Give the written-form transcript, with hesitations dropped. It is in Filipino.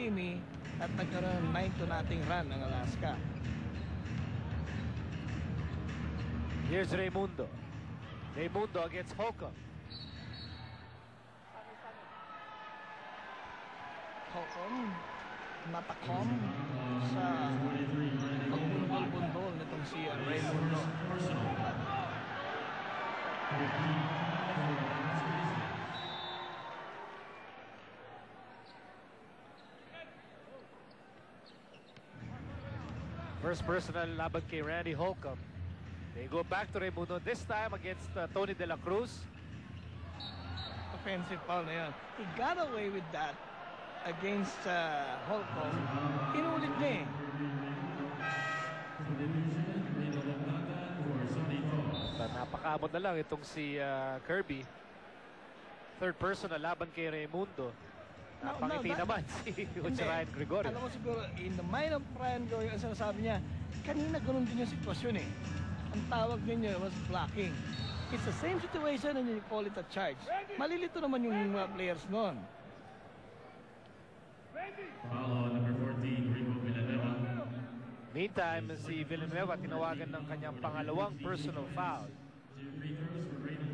Jimmy at nagkaroon ng 9-0 run ng Alaska. Here's Raimundo. Raimundo against Holcomb. Holcomb natakom sa pagbundol-bundol nitong si Raimundo. First personal laban kay Randy Holcomb. They go back to Raimundo, this time against Tony De La Cruz. Offensive foul na yan. He got away with that against Holcomb. Inulit niya eh. Napakaamon na lang itong si Kirby. Third personal laban kay Raimundo. Napangiti naman si Ryan Gregorio. Alam mo siguro, in the mind of Ryan Gregorio, ang sinasabi niya, kanina ganun din yung sitwasyon eh. Ang tawag ninyo was blocking. It's the same situation and you call it a charge. Malilito naman yung mga players noon. Number 14, Rico Villanueva. Meantime, si Villanueva tinawagan ng kanyang pangalawang personal foul. Free throws for Raymond